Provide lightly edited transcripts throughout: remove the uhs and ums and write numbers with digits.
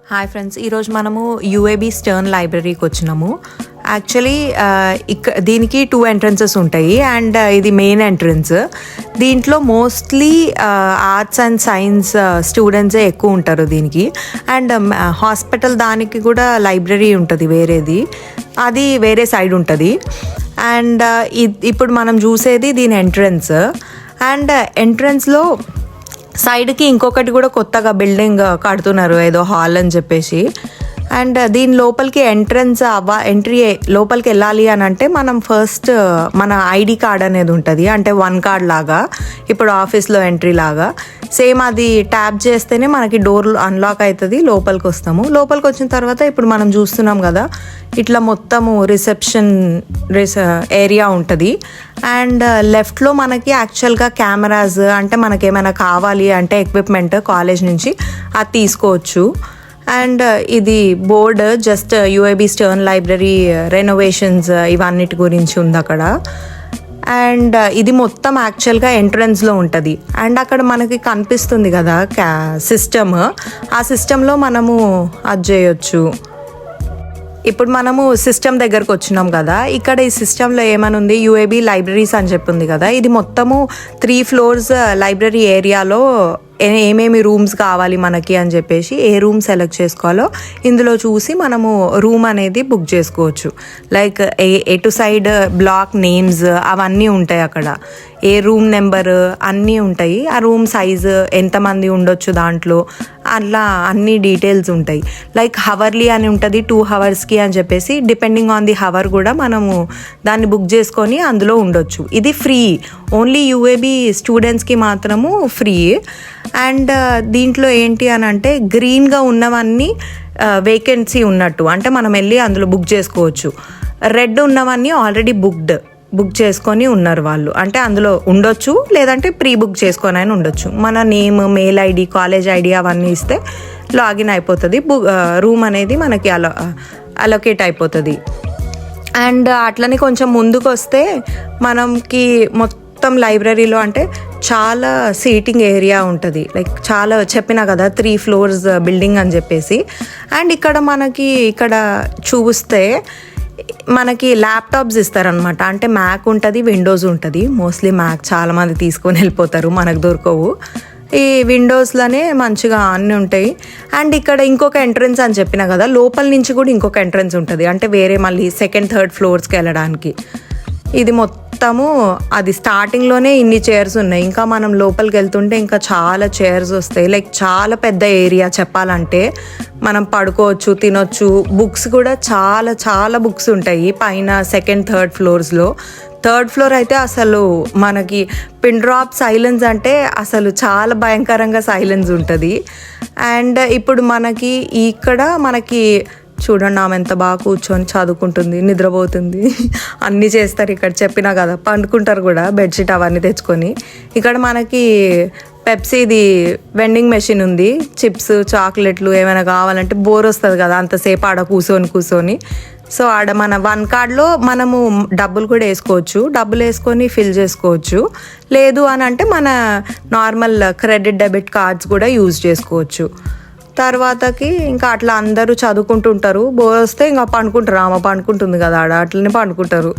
Hi friends, ఈరోజు మనము యూఏబీ stern లైబ్రరీకి వచ్చినాము. యాక్చువల్లీ దీనికి 2 ఎంట్రన్సెస్ ఉంటాయి అండ్ ఇది మెయిన్ ఎంట్రన్స్. దీంట్లో మోస్ట్లీ ఆర్ట్స్ అండ్ సైన్స్ స్టూడెంట్సే ఎక్కువ ఉంటారు దీనికి. అండ్ హాస్పిటల్ దానికి కూడా లైబ్రరీ ఉంటుంది వేరేది, అది వేరే సైడ్ ఉంటుంది. అండ్ ఇప్పుడు మనం చూసేది దీని ఎంట్రన్స్. అండ్ ఎంట్రన్స్లో సైడ్కి ఇంకొకటి కూడా కొత్తగా బిల్డింగ్ కడుతున్నారు, ఏదో హాల్ అని చెప్పేసి. అండ్ దీని లోపలికి ఎంట్రీ లోపలికి వెళ్ళాలి అని అంటే మనం ఫస్ట్ మన ఐడి కార్డ్ అనేది ఉంటుంది, అంటే 1 కార్డ్ లాగా, ఇప్పుడు ఆఫీస్లో ఎంట్రీ లాగా సేమ్. అది ట్యాప్ చేస్తేనే మనకి డోర్ అన్లాక్ అవుతుంది, లోపలికి వస్తాము. లోపలికి వచ్చిన తర్వాత ఇప్పుడు మనం చూస్తున్నాం కదా, ఇట్లా మొత్తము రిసెప్షన్ ఏరియా ఉంటుంది. అండ్ లెఫ్ట్లో మనకి యాక్చువల్గా కెమెరాస్, అంటే మనకేమైనా కావాలి అంటే ఎక్విప్మెంట్ కాలేజ్ నుంచి అది తీసుకోవచ్చు. అండ్ ఇది board just UAB Sterne library renovations ఇవన్నిటి గురించి ఉంది అక్కడ. అండ్ ఇది మొత్తం యాక్చువల్గా ఎంట్రన్స్లో ఉంటుంది. అండ్ అక్కడ మనకి కనిపిస్తుంది కదా సిస్టమ్, ఆ సిస్టంలో మనము అది చేయొచ్చు. ఇప్పుడు మనము సిస్టమ్ దగ్గరకు వచ్చినాం కదా, ఇక్కడ ఈ సిస్టంలో ఏమని ఉంది, యూఏబీ లైబ్రరీస్ అని చెప్పింది కదా. ఇది మొత్తము 3 ఫ్లోర్స్ లైబ్రరీ ఏరియాలో ఏమేమి రూమ్స్ కావాలి మనకి అని చెప్పేసి ఏ రూమ్ సెలెక్ట్ చేసుకోవాలో ఇందులో చూసి మనము రూమ్ అనేది బుక్ చేసుకోవచ్చు. లైక్ ఎటు సైడ్ బ్లాక్ నేమ్స్ అవన్నీ ఉంటాయి అక్కడ, ఏ రూమ్ నెంబర్ అన్నీ ఉంటాయి, ఆ రూమ్ సైజు ఎంతమంది ఉండొచ్చు దాంట్లో, అట్లా అన్ని డీటెయిల్స్ ఉంటాయి. లైక్ హవర్లీ అని ఉంటుంది, 2 అవర్స్కి అని చెప్పేసి డిపెండింగ్ ఆన్ ది హవర్ కూడా మనము దాన్ని బుక్ చేసుకొని అందులో ఉండొచ్చు. ఇది ఫ్రీ, ఓన్లీ యూఏబీ స్టూడెంట్స్కి మాత్రము ఫ్రీ. అండ్ దీంట్లో ఏంటి అని అంటే గ్రీన్గా ఉన్నవన్నీ వేకెన్సీ ఉన్నట్టు, అంటే మనం వెళ్ళి అందులో బుక్ చేసుకోవచ్చు. రెడ్ ఉన్నవన్నీ ఆల్రెడీ బుక్ చేసుకొని ఉన్నారు వాళ్ళు, అంటే అందులో ఉండొచ్చు, లేదంటే ప్రీ బుక్ చేసుకొని అయినా ఉండొచ్చు. మన name, mail ID, college ID అవన్నీ ఇస్తే లాగిన్ అయిపోతుంది, రూమ్ అనేది మనకి అలొకేట్ అయిపోతుంది. అండ్ అట్లనే కొంచెం ముందుకు వస్తే మనకి మొత్తం లైబ్రరీలో అంటే చాలా సీటింగ్ ఏరియా ఉంటుంది. లైక్ చాలా చెప్పినా కదా 3 ఫ్లోర్స్ బిల్డింగ్ అని చెప్పేసి. అండ్ ఇక్కడ చూస్తే మనకి ల్యాప్టాప్స్ ఇస్తారనమాట, అంటే మ్యాక్ ఉంటుంది, విండోస్ ఉంటుంది. మోస్ట్లీ మ్యాక్ చాలామంది తీసుకొని వెళ్ళిపోతారు, మనకు దొరకవు. ఈ విండోస్లోనే మంచిగా అన్నీ ఉంటాయి. అండ్ ఇక్కడ ఇంకొక ఎంట్రన్స్ అని చెప్పినా కదా, లోపల నుంచి కూడా ఇంకొక ఎంట్రన్స్ ఉంటుంది, అంటే వేరే మళ్ళీ 2nd, 3rd ఫ్లోర్స్కి వెళ్ళడానికి. ఇది మొత్తము అది స్టార్టింగ్లోనే ఇన్ని చైర్స్ ఉన్నాయి, ఇంకా మనం లోపలికి వెళ్తుంటే ఇంకా చాలా చైర్స్ వస్తాయి. లైక్ చాలా పెద్ద ఏరియా చెప్పాలంటే, మనం పడుకోవచ్చు, తినొచ్చు. బుక్స్ కూడా చాలా చాలా బుక్స్ ఉంటాయి పైన 2nd, 3rd ఫ్లోర్స్లో. 3rd ఫ్లోర్ అయితే అసలు మనకి పిన్ డ్రాప్ సైలెన్స్, అంటే అసలు చాలా భయంకరంగా సైలెన్స్ ఉంటుంది. అండ్ ఇప్పుడు మనకి చూడండి, ఆమె ఎంత బాగా కూర్చొని చదువుకుంటుంది, నిద్రపోతుంది, అన్నీ చేస్తారు ఇక్కడ. చెప్పినా కదా, పండుకుంటారు కూడా, బెడ్షీట్ అవన్నీ తెచ్చుకొని. ఇక్కడ మనకి పెప్సీది వెండింగ్ మెషిన్ ఉంది, చిప్స్, చాక్లెట్లు ఏమైనా కావాలంటే. బోర్ వస్తుంది కదా అంతసేపు ఆడ కూర్చొని. సో ఆడ మన 1 కార్డ్లో మనము డబ్బులు కూడా వేసుకోవచ్చు, డబ్బులు వేసుకొని ఫిల్ చేసుకోవచ్చు. లేదు అని అంటే మన నార్మల్ క్రెడిట్ డెబిట్ కార్డ్స్ కూడా యూజ్ చేసుకోవచ్చు. తర్వాతకి ఇంకా అట్లా అందరూ చదువుకుంటుంటారు, బోర్ వస్తే ఇంకా పండుకుంటారు. ఆమె పండుకుంటుంది కదా ఆడ, అట్లనే పండుకుంటారు.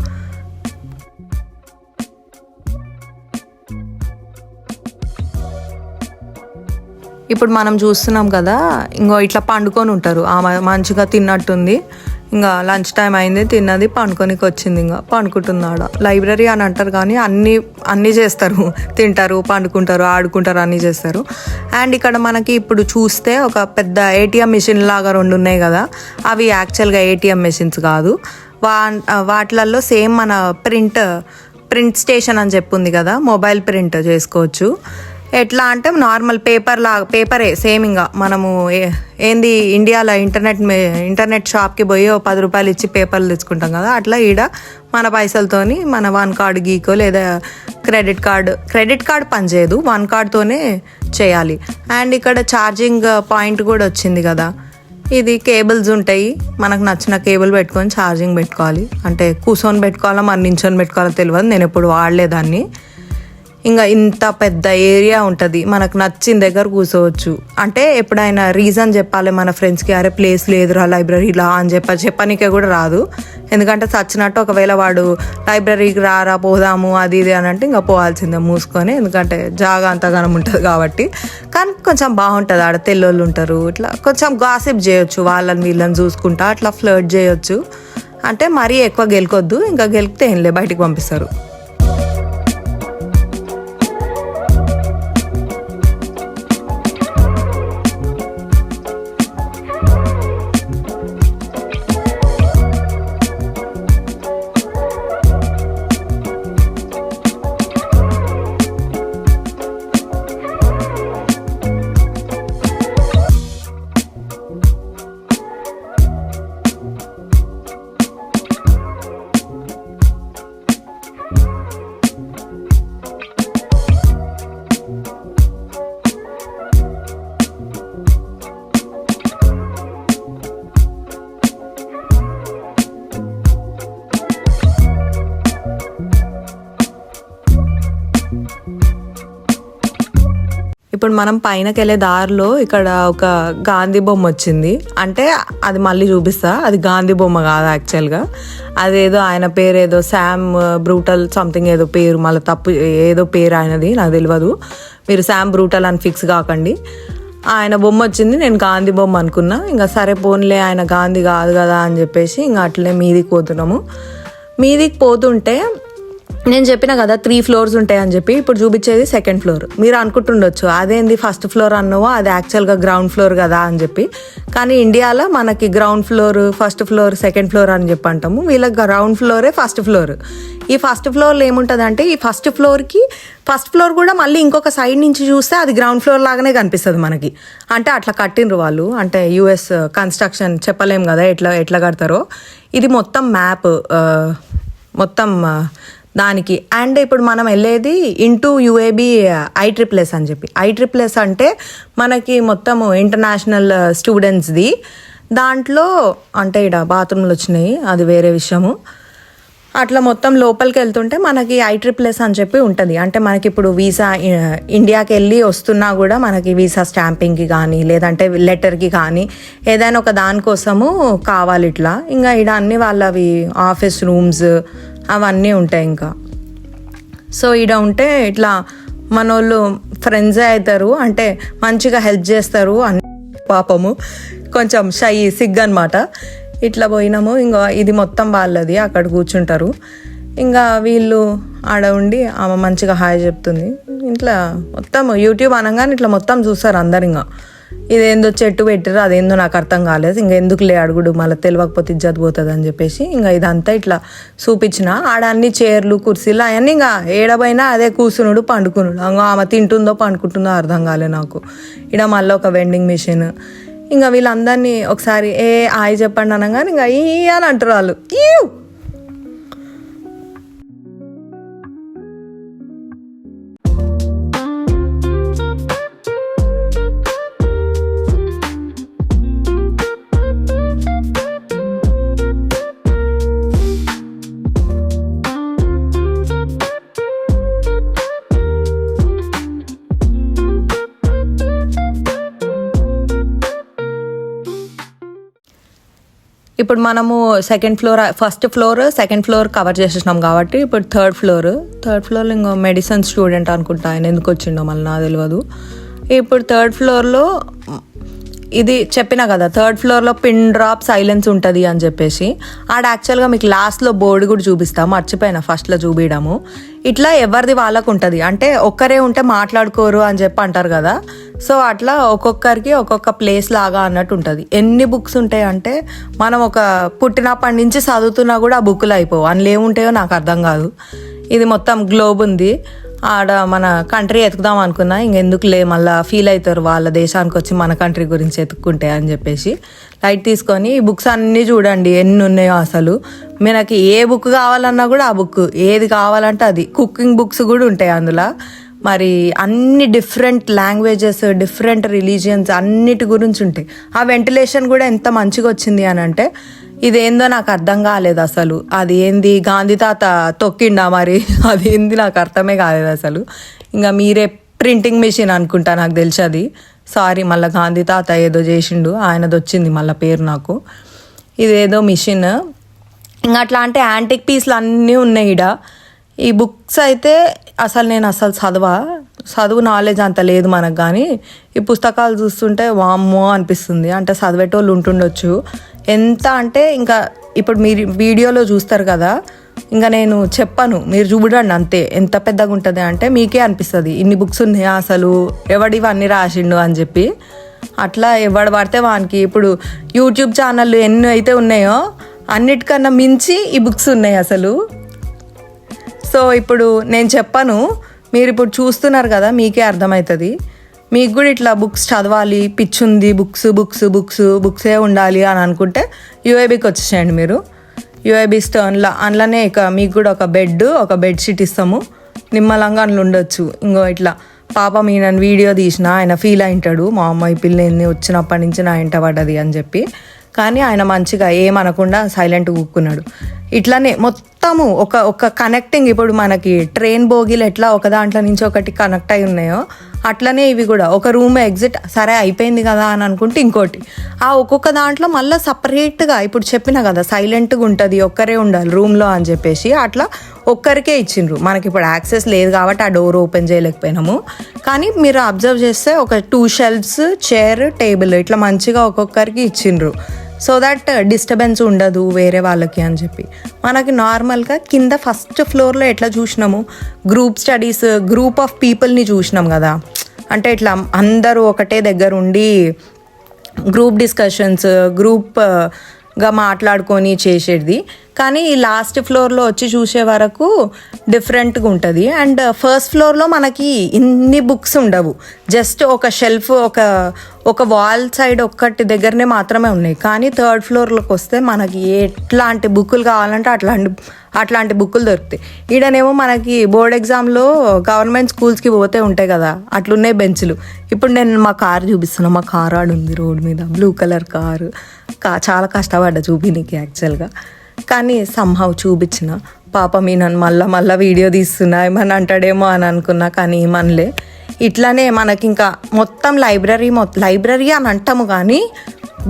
ఇప్పుడు మనం చూస్తున్నాం కదా, ఇంకో ఇట్లా పండుకొని ఉంటారు. ఆమె మంచిగా తిన్నట్టుంది, ఇంకా లంచ్ టైం అయింది, తిన్నది, పండుకొనికి వచ్చింది, ఇంకా పండుకుంటుంది ఆడ. లైబ్రరీ అని అంటారు కానీ అన్నీ చేస్తారు, తింటారు, పండుకుంటారు, ఆడుకుంటారు, అన్నీ చేస్తారు. అండ్ ఇక్కడ మనకి ఇప్పుడు చూస్తే ఒక పెద్ద ఏటీఎం మిషన్ లాగా 2 ఉన్నాయి కదా, అవి యాక్చువల్గా ఏటీఎం మెషిన్స్ కాదు. వాటిలలో సేమ్ మన ప్రింట్ స్టేషన్ అని చెప్పుంది కదా, మొబైల్ ప్రింట్ చేసుకోవచ్చు. ఎట్లా అంటే నార్మల్ పేపరే సేమ్. ఇంకా మనము ఏంది ఇండియాలో ఇంటర్నెట్ షాప్కి పోయి 10 రూపాయలు ఇచ్చి పేపర్లు తెచ్చుకుంటాం కదా, అట్లా ఈడ మన పైసలతోని మన 1 కార్డ్ గీకో లేదా క్రెడిట్ కార్డ్ పనిచేయదు, 1 కార్డ్తోనే చేయాలి. అండ్ ఇక్కడ ఛార్జింగ్ పాయింట్ కూడా వచ్చింది కదా, ఇది కేబుల్స్ ఉంటాయి, మనకు నచ్చిన కేబుల్ పెట్టుకొని ఛార్జింగ్ పెట్టుకోవాలి. అంటే కూర్చొని పెట్టుకోవాలా మరి నించొని పెట్టుకోవాలో తెలియదు, నేను ఎప్పుడు వాడలేదాన్ని. ఇంకా ఇంత పెద్ద ఏరియా ఉంటుంది, మనకు నచ్చిన దగ్గర కూర్చోవచ్చు. అంటే ఎప్పుడైనా రీజన్ చెప్పాలి మన ఫ్రెండ్స్కి, అరే ప్లేస్ లేదురా లైబ్రరీలా అని చెప్పనీకే కూడా రాదు. ఎందుకంటే చచ్చినట్టు ఒకవేళ వాడు లైబ్రరీకి రారా పోదాము అది ఇది అని అంటే ఇంకా పోవాల్సిందే మూసుకొని, ఎందుకంటే జాగా అంతగానం ఉంటుంది కాబట్టి. కానీ కొంచెం బాగుంటుంది, ఆడ తెల్లోళ్ళు ఉంటారు, ఇట్లా కొంచెం గాసిప్ చేయొచ్చు, వాళ్ళని వీళ్ళని చూసుకుంటా అట్లా ఫ్లర్ట్ చేయొచ్చు. అంటే మరీ ఎక్కువ గెలకొద్దు, ఇంకా గెలికితే ఏం లే బయటికి పంపిస్తారు. ఇప్పుడు మనం పైనకి వెళ్ళే దారిలో ఇక్కడ ఒక గాంధీ బొమ్మ వచ్చింది. అంటే అది మళ్ళీ చూపిస్తా, అది గాంధీ బొమ్మ కాదు యాక్చువల్గా, అదేదో ఆయన పేరు ఏదో శామ్ బ్రూటల్ సంథింగ్ ఏదో పేరు, మళ్ళీ తప్పు ఏదో పేరు ఆయనది నాకు తెలియదు, మీరు శామ్ బ్రూటల్ అని ఫిక్స్ కాకండి. ఆయన బొమ్మ వచ్చింది, నేను గాంధీ బొమ్మ అనుకున్నా. ఇంకా సరే పోన్లే ఆయన గాంధీ కాదు కదా అని చెప్పేసి ఇంకా అట్లనే మీదికి పోతున్నాము. మీదికి పోతుంటే నేను చెప్పిన కదా 3 floors ఉంటాయని చెప్పి, ఇప్పుడు చూపించేది 2nd floor. మీరు అనుకుంటుండొచ్చు అదేంది ఫస్ట్ ఫ్లోర్ అన్నావో, అది యాక్చువల్గా గ్రౌండ్ ఫ్లోర్ కదా అని చెప్పి. కానీ ఇండియాలో మనకి ground floor, first floor, 2nd floor అని చెప్పి అంటాము. వీళ్ళకి గ్రౌండ్ ఫ్లోరే ఫస్ట్ ఫ్లోర్. ఈ ఫస్ట్ ఫ్లోర్లో ఏముంటుందంటే, ఈ ఫస్ట్ ఫ్లోర్ కూడా మళ్ళీ ఇంకొక సైడ్ నుంచి చూస్తే అది గ్రౌండ్ ఫ్లోర్ లాగానే కనిపిస్తుంది మనకి. అంటే అట్లా కట్టిండ్రు వాళ్ళు, అంటే యుఎస్ కన్స్ట్రక్షన్ చెప్పలేం కదా ఎట్లా కడతారో. ఇది మొత్తం మ్యాప్ మొత్తం దానికి. అండ్ ఇప్పుడు మనం వెళ్ళేది ఇంటూ యుఏబి ISSS అని చెప్పి. ISSS అంటే మనకి మొత్తం ఇంటర్నేషనల్ స్టూడెంట్స్ది. దాంట్లో అంటే ఇక్కడ బాత్రూమ్లు వచ్చినాయి, అది వేరే విషయము. అట్లా మొత్తం లోపలికి వెళ్తుంటే మనకి ISSS అని చెప్పి ఉంటుంది. అంటే మనకి ఇప్పుడు వీసా ఇండియాకి వెళ్ళి వస్తున్నా కూడా మనకి వీసా స్టాంపింగ్కి కానీ లేదంటే లెటర్కి కానీ ఏదైనా ఒక దానికోసము కావాలి ఇట్లా. ఇంకా ఇక్కడ అన్ని వాళ్ళవి ఆఫీస్ రూమ్స్ అవన్నీ ఉంటాయి ఇంకా. సో ఈడ ఉంటే ఇట్లా మనోళ్ళు ఫ్రెండ్సే అవుతారు, అంటే మంచిగా హెల్ప్ చేస్తారు అని. పాపము కొంచెం సిగ్గు అనమాట. ఇట్లా పోయినాము, ఇంకా ఇది మొత్తం వాళ్ళది, అక్కడ కూర్చుంటారు. ఇంకా వీళ్ళు ఆడ ఉండి ఆమె మంచిగా హాయ్ చెప్తుంది. ఇట్లా మొత్తం యూట్యూబ్ అనగానే ఇట్లా మొత్తం చూస్తారు అందరు. ఇంకా ఇదేందో చెట్టు పెట్టారు, అదేందో నాకు అర్థం కాలేదు. ఇంకా ఎందుకులే అడుగుడు, మళ్ళీ తెలియకపోతే ఇజ్జత్ పోతుంది అని చెప్పేసి ఇంకా ఇదంతా ఇట్లా చూపించిన. ఆడ అన్ని చైర్లు కుర్చీలు అవన్నీ ఇంకా ఏడబైనా అదే కూర్చునుడు పండుకునుడు. ఆమె తింటుందో పండుకుంటుందో అర్థం కాలే నాకు. ఇక్కడ మళ్ళీ ఒక వెండింగ్ మిషన్. ఇంకా వీళ్ళందరినీ ఒకసారి హాయ్ చెప్పండి అనగానే ఇంకా ఈ అని అంటారు వాళ్ళు. ఇప్పుడు మనము ఫస్ట్ ఫ్లోర్ 2nd floor కవర్ చేసేసినాం కాబట్టి ఇప్పుడు థర్డ్ ఫ్లోర్లో ఇంకో మెడిసిన్ స్టూడెంట్ అనుకుంటా, ఆయన ఎందుకు వచ్చిండో మళ్ళీ నాకు తెలియదు. ఇప్పుడు 3rd floorలో ఇది చెప్పినా కదా, 3rd floorలో పిన్ డ్రాప్ సైలెన్స్ ఉంటుంది అని చెప్పేసి. ఆడ యాక్చువల్గా మీకు లాస్ట్లో బోర్డు కూడా చూపిస్తాం, మర్చిపోయినా ఫస్ట్లో చూపించడము. ఇట్లా ఎవరిది వాళ్ళకు ఉంటుంది, అంటే ఒక్కరే ఉంటే మాట్లాడుకోరు అని చెప్పి అంటారు కదా. సో అట్లా ఒక్కొక్కరికి ఒక్కొక్క ప్లేస్ లాగా అన్నట్టు ఉంటుంది. ఎన్ని బుక్స్ ఉంటాయి అంటే మనం ఒక పుట్టినప్పటి నుంచి చదువుతున్నా కూడా ఆ బుక్లు అయిపోవు, అందులో ఏముంటాయో నాకు అర్థం కాదు. ఇది మొత్తం గ్లోబ్ ఉంది. ఆడ మన కంట్రీ ఎతుకుదాం అనుకున్నా, ఇంకెందుకులే మళ్ళీ ఫీల్ అవుతారు వాళ్ళ దేశానికి వచ్చి మన కంట్రీ గురించి ఎత్తుక్కుంటే అని చెప్పేసి లైట్ తీసుకొని ఈ బుక్స్ అన్నీ చూడండి ఎన్ని ఉన్నాయో. అసలు మనకి ఏ బుక్ కావాలన్నా కూడా ఆ బుక్, ఏది కావాలంటే అది. కుకింగ్ బుక్స్ కూడా ఉంటాయి అందులో. మరి అన్ని డిఫరెంట్ లాంగ్వేజెస్, డిఫరెంట్ రిలీజియన్స్ అన్నిటి గురించి ఉంటాయి. ఆ వెంటిలేషన్ కూడా ఎంత మంచిగా వచ్చింది అని అంటే ఇదేందో నాకు అర్థం కాలేదు అసలు. అది ఏంది గాంధీ తాత తొక్కిండా మరి, అదేంది నాకు అర్థమే కాలేదు అసలు. ఇంకా మీరే ప్రింటింగ్ మెషిన్ అనుకుంటా, నాకు తెలిసి అది. సారీ, మళ్ళీ గాంధీ తాత ఏదో చేసిండు, ఆయనది వచ్చింది మళ్ళీ పేరు నాకు. ఇదేదో మిషన్. ఇంకా అట్లాంటి యాంటిక్ పీస్లు అన్నీ ఉన్నాయి ఈడ. ఈ బుక్స్ అయితే నేను చదువు నాలెడ్జ్ అంత లేదు మనకు, కానీ ఈ పుస్తకాలు చూస్తుంటే వామ్మో అనిపిస్తుంది. అంటే చదివేటోళ్ళు ఉంటుండొచ్చు. ఎంత అంటే ఇంకా ఇప్పుడు మీరు వీడియోలో చూస్తారు కదా, ఇంకా నేను చెప్పను, మీరు చూడండి అంతే. ఎంత పెద్దగా ఉంటుంది అంటే మీకే అనిపిస్తుంది ఇన్ని బుక్స్ ఉన్నాయా అసలు, ఎవడివన్నీ రాసిండు అని చెప్పి. అట్లా ఎవడు పడితే వానికి ఇప్పుడు యూట్యూబ్ ఛానళ్ళు ఎన్ని అయితే ఉన్నాయో అన్నిటికన్నా మించి ఈ బుక్స్ ఉన్నాయి అసలు. సో ఇప్పుడు నేను చెప్పను, మీరు ఇప్పుడు చూస్తున్నారు కదా, మీకే అర్థమవుతుంది. మీకు కూడా ఇట్లా బుక్స్ చదవాలి పిచ్చుంది, బుక్సే ఉండాలి అని అనుకుంటే యూఏబీకి వచ్చేసేయండి మీరు. యూఐబీ స్టర్న్లో అందులోనే ఇక మీకు కూడా ఒక బెడ్షీట్ ఇస్తాము, నిమ్మలంగా అందులో ఉండొచ్చు. ఇంకో ఇట్లా పాపం ఈయన వీడియో తీసిన ఆయన ఫీల్ అయింటాడు, మా అమ్మాయి పిల్లని వచ్చినప్పటి నుంచి నా ఇంట పడ్డది అని చెప్పి. కానీ ఆయన మంచిగా ఏమనకుండా సైలెంట్గా కూక్కున్నాడు. ఇట్లానే మొత్తము ఒక కనెక్టింగ్. ఇప్పుడు మనకి ట్రైన్ బోగీలు ఎట్లా ఒక దాంట్లో నుంచి ఒకటి కనెక్ట్ అయి ఉన్నాయో అట్లనే ఇవి కూడా. ఒక రూమ్ ఎగ్జిట్ సరే అయిపోయింది కదా అని అనుకుంటే ఇంకోటి, ఆ ఒక్కొక్క దాంట్లో మళ్ళీ సపరేట్గా ఇప్పుడు చెప్పిన కదా సైలెంట్గా ఉంటుంది, ఒక్కరే ఉండాలి రూమ్లో అని చెప్పేసి అట్లా ఒక్కరికే ఇచ్చిండ్రు. మనకి ఇప్పుడు యాక్సెస్ లేదు కాబట్టి ఆ డోర్ ఓపెన్ చేయలేకపోయినాము. కానీ మీరు అబ్జర్వ్ చేస్తే ఒక 2 షెల్ఫ్స్, చైర్, టేబుల్ ఇట్లా మంచిగా ఒక్కొక్కరికి ఇచ్చిండ్రు. సో దట్ డిస్టర్బెన్స్ ఉండదు వేరే వాళ్ళకి అని చెప్పి. మనకి నార్మల్గా కింద ఫస్ట్ ఫ్లోర్లో ఎట్లా చూసినాము, గ్రూప్ స్టడీస్, గ్రూప్ ఆఫ్ పీపుల్ని చూసినాం కదా. అంటే ఇట్లా అందరూ ఒకటే దగ్గర ఉండి గ్రూప్ డిస్కషన్స్, గ్రూప్గా మాట్లాడుకొని చేసేది. కానీ ఈ లాస్ట్ ఫ్లోర్లో వచ్చి చూసే వరకు డిఫరెంట్గా ఉంటుంది. అండ్ ఫస్ట్ ఫ్లోర్లో మనకి ఇన్ని బుక్స్ ఉండవు, జస్ట్ ఒక షెల్ఫ్ ఒక వాల్ సైడ్ ఒక్కటి దగ్గరనే మాత్రమే ఉన్నాయి. కానీ థర్డ్ ఫ్లోర్లోకి వస్తే మనకి ఎట్లాంటి బుక్కులు కావాలంటే అట్లాంటి బుక్కులు దొరుకుతాయి. ఈడనేమో మనకి బోర్డ్ ఎగ్జామ్లో గవర్నమెంట్ స్కూల్స్కి పోతే ఉంటాయి కదా, అట్లున్నాయి బెంచ్లు. ఇప్పుడు నేను మా కారు చూపిస్తున్నా, మా కారు ఆడుంది రోడ్ మీద, బ్లూ కలర్ కారు. చాలా కష్టపడ్డా చూపినీకి యాక్చువల్గా, కానీ సంహవ్ చూపించిన. పాపం నన్ను మళ్ళా వీడియో తీస్తున్నా ఏమని అంటాడేమో అని అనుకున్నా, కానీ ఏమనలే. ఇట్లానే మనకి ఇంకా మొత్తం లైబ్రరీ అని అంటాము, కానీ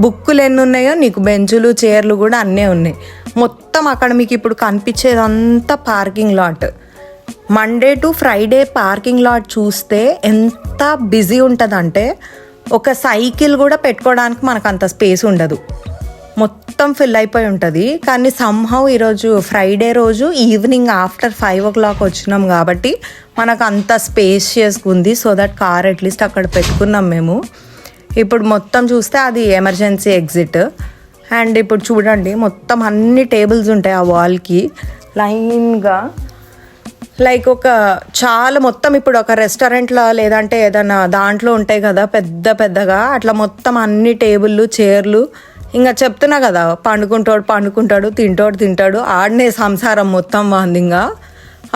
బుక్కులు ఎన్ని ఉన్నాయో నీకు బెంచులు, చైర్లు కూడా అన్నీ ఉన్నాయి. మొత్తం అక్కడ మీకు ఇప్పుడు కనిపించేదంతా parking lot. Monday to Friday parking lot చూస్తే ఎంత బిజీ ఉంటుందంటే ఒక సైకిల్ కూడా పెట్టుకోవడానికి మనకు అంత స్పేస్ ఉండదు, మొత్తం ఫిల్ అయిపోయి ఉంటుంది. కానీ సంహవ్ ఈరోజు ఫ్రైడే రోజు ఈవినింగ్ ఆఫ్టర్ 5 o'clock వచ్చినాం కాబట్టి మనకు అంత స్పేషియస్గా ఉంది. సో దట్ కార్ అట్లీస్ట్ అక్కడ పెట్టుకున్నాం మేము. ఇప్పుడు మొత్తం చూస్తే అది ఎమర్జెన్సీ ఎగ్జిట్. అండ్ ఇప్పుడు చూడండి మొత్తం అన్ని టేబుల్స్ ఉంటాయి ఆ వాల్కి లైన్గా, లైక్ చాలా మొత్తం ఇప్పుడు ఒక రెస్టారెంట్లో లేదంటే ఏదైనా దాంట్లో ఉంటాయి కదా పెద్దగా, అట్లా మొత్తం అన్ని టేబుళ్ళు, చైర్లు. ఇంకా చెప్తున్నా కదా, పండుకుంటాడు, తింటాడు, ఆడనే సంసారం మొత్తం వాందింగా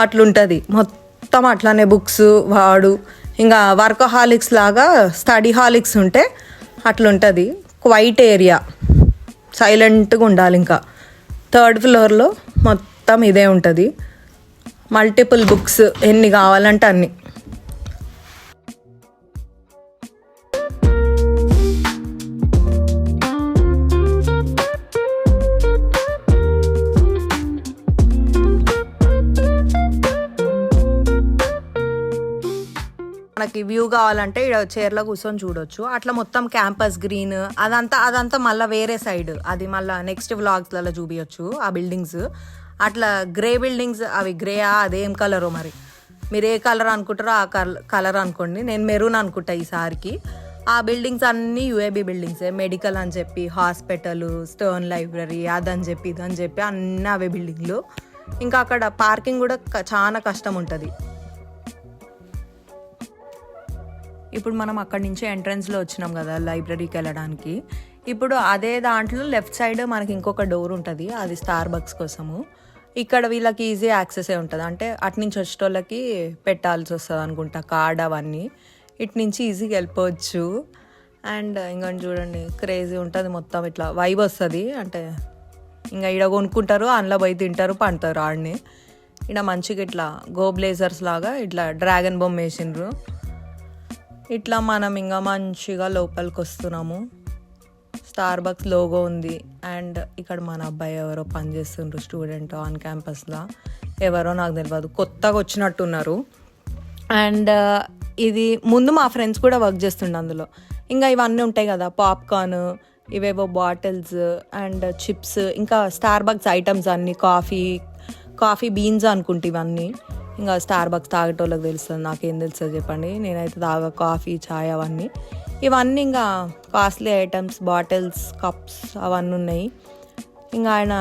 అట్లుంటుంది మొత్తం. అట్లానే బుక్స్ వాడు ఇంకా వర్కహాలిక్స్ లాగా స్టడీ హాలిక్స్ ఉంటే అట్లుంటుంది. క్వైట్ ఏరియా, సైలెంట్గా ఉండాలి. ఇంకా థర్డ్ ఫ్లోర్లో మొత్తం ఇదే ఉంటుంది, మల్టిపుల్ బుక్స్ ఎన్ని కావాలంటే అన్ని. మనకి వ్యూ కావాలంటే ఇక్కడ చైర్లో కూర్చొని చూడొచ్చు. అట్లా మొత్తం క్యాంపస్ గ్రీన్ అదంతా మళ్ళీ వేరే సైడ్, అది మళ్ళీ నెక్స్ట్ వ్లాగ్స్లలో చూపించచ్చు. ఆ బిల్డింగ్స్ అట్లా గ్రే బిల్డింగ్స్, అవి గ్రేయా అదేం కలరో మరి, మీరు ఏ కలర్ అనుకుంటారో ఆ కలర్ అనుకోండి. నేను మెరూన్ అనుకుంటా ఈసారికి. ఆ బిల్డింగ్స్ అన్నీ యూఏబీ బిల్డింగ్సే. మెడికల్ అని చెప్పి, హాస్పిటల్, స్టర్న్ లైబ్రరీ, అదని చెప్పి ఇదని చెప్పి అన్నీ అవే బిల్డింగ్లు. ఇంకా అక్కడ పార్కింగ్ కూడా చాలా కష్టం ఉంటుంది. ఇప్పుడు మనం అక్కడి నుంచి ఎంట్రన్స్లో వచ్చినాం కదా లైబ్రరీకి వెళ్ళడానికి. ఇప్పుడు అదే దాంట్లో లెఫ్ట్ సైడ్ మనకి ఇంకొక డోర్ ఉంటుంది, అది స్టార్ బక్స్ కోసము. ఇక్కడ వీళ్ళకి ఈజీ యాక్సెసే ఉంటుంది, అంటే అటు నుంచి వచ్చేటోళ్ళకి పెట్టాల్సి వస్తుంది అనుకుంటా కార్డ్ అవన్నీ. ఇటు నుంచి ఈజీగా వెళ్ళిపోవచ్చు. అండ్ ఇంకా చూడండి క్రేజీ ఉంటుంది మొత్తం, ఇట్లా వైబ్ వస్తుంది. అంటే ఇంకా ఈడ కొనుక్కుంటారు, అందులో పోయి తింటారు, పండుతారు ఆడని. ఇక్కడ మంచిగా ఇట్లా గో బ్లేజర్స్ లాగా ఇట్లా డ్రాగన్ బొమ్మ వేసిండ్రు. ఇట్లా మనం ఇంకా మంచిగా లోపలికి వస్తున్నాము. స్టార్ బక్స్ లోగో ఉంది. అండ్ ఇక్కడ మన అబ్బాయి ఎవరో పనిచేస్తుండ్రు, స్టూడెంట్ ఆన్ క్యాంపస్లో, ఎవరో నాకు తెలియదు, కొత్తగా వచ్చినట్టున్నారు. అండ్ ఇది ముందు మా ఫ్రెండ్స్ కూడా వర్క్ చేస్తుండే అందులో. ఇంకా ఇవన్నీ ఉంటాయి కదా, పాప్కార్న్, ఇవేవో బాటిల్స్ అండ్ చిప్స్, ఇంకా స్టార్ బక్స్ ఐటమ్స్ అన్నీ, కాఫీ బీన్స్ అనుకుంటే ఇవన్నీ. ఇంకా స్టార్ బక్స్ తాగేటోళ్ళకి తెలుస్తుంది, నాకేం తెలుస్తుంది చెప్పండి, నేనైతే కాఫీ, ఛాయ్ అవన్నీ. ఇవన్నీ ఇంకా కాస్ట్లీ ఐటమ్స్, బాటిల్స్, కప్స్ అవన్నీ ఉన్నాయి. ఇంకా ఆయన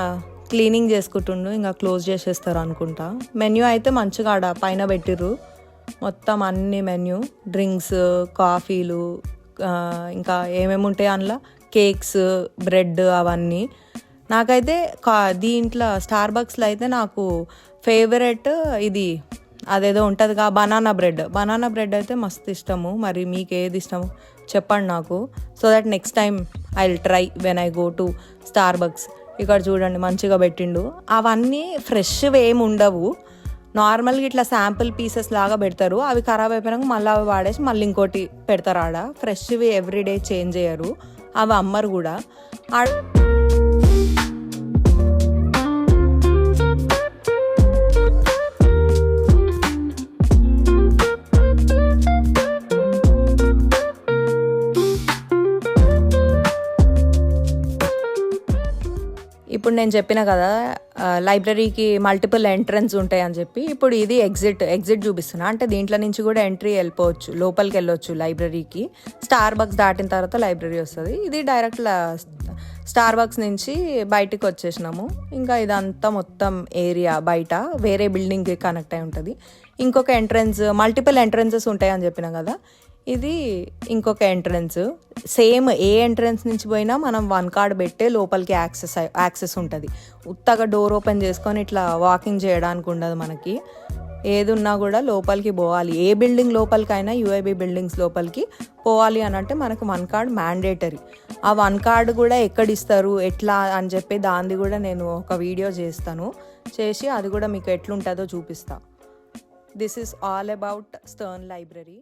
క్లీనింగ్ చేసుకుంటుండు, ఇంకా క్లోజ్ చేసేస్తారు అనుకుంటా. మెన్యూ అయితే మంచిగా ఆడ పైన పెట్టిర్రు, మొత్తం అన్ని మెన్యూ, డ్రింక్స్, కాఫీలు, ఇంకా ఏమేమి ఉంటాయి అందులో, కేక్స్, బ్రెడ్ అవన్నీ. నాకైతే దీంట్లో స్టార్ బక్స్లో అయితే నాకు ఫేవరెట్ ఇది అదేదో ఉంటుందిగా బనానా బ్రెడ్ అయితే మస్తు ఇష్టము. మరి మీకు ఏది ఇష్టము చెప్పండి నాకు, so that next time I will try when I go to Starbucks. ఇక్కడ చూడండి మంచిగా పెట్టిండు. అవన్నీ ఫ్రెష్వి ఏమి ఉండవు, నార్మల్గా ఇట్లా శాంపుల్ పీసెస్ లాగా పెడతారు. అవి ఖరాబ్ అయిపోయినాక మళ్ళీ అవి వాడేసి మళ్ళీ ఇంకోటి పెడతారు ఆడ. ఫ్రెష్వి ఎవ్రీడే చేంజ్ చేయరు, అవి అమ్మరు కూడా ఆడ. ఇప్పుడు నేను చెప్పిన కదా లైబ్రరీకి మల్టిపుల్ ఎంట్రన్స్ ఉంటాయి అని చెప్పి, ఇప్పుడు ఇది ఎగ్జిట్ చూపిస్తున్నా. అంటే దీంట్లో నుంచి కూడా ఎంట్రీ వెళ్ళిపోవచ్చు, లోపలికి వెళ్ళొచ్చు లైబ్రరీకి. స్టార్ బక్స్ దాటిన తర్వాత లైబ్రరీ వస్తుంది. ఇది డైరెక్ట్ స్టార్ బక్స్ నుంచి బయటికి వచ్చేసినాము. ఇంకా ఇదంతా మొత్తం ఏరియా బయట వేరే బిల్డింగ్కి కనెక్ట్ అయి ఉంటుంది. ఇంకొక ఎంట్రన్స్, మల్టిపుల్ ఎంట్రన్సెస్ ఉంటాయి అని చెప్పినా కదా, ఇది ఇంకొక ఎంట్రన్స్. సేమ్ ఏ ఎంట్రన్స్ నుంచి పోయినా మనం 1 కార్డ్ పెట్టే లోపలికి యాక్సెస్ ఉంటుంది. ఉత్తగా డోర్ ఓపెన్ చేసుకొని ఇట్లా వాకింగ్ చేయడానికి ఉండదు మనకి. ఏది ఉన్నా కూడా లోపలికి పోవాలి. ఏ బిల్డింగ్ లోపలికైనా, యూఐబీ బిల్డింగ్స్ లోపలికి పోవాలి అని అంటే మనకు 1 కార్డ్ మ్యాండేటరీ. ఆ 1 కార్డ్ కూడా ఎక్కడ ఇస్తారు, ఎట్లా అని చెప్పి దాన్ని కూడా నేను ఒక వీడియో చేసి అది కూడా మీకు ఎట్లుంటుందో చూపిస్తా. This is all about stern library.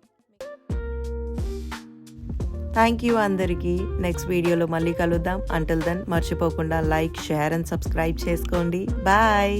Thank you అందరికీ. నెక్స్ట్ వీడియోలో మళ్ళీ కలుద్దాం. అంటిల్ దెన్ మర్చిపోకుండా లైక్, షేర్ అండ్ సబ్స్క్రైబ్ చేసుకోండి. బాయ్.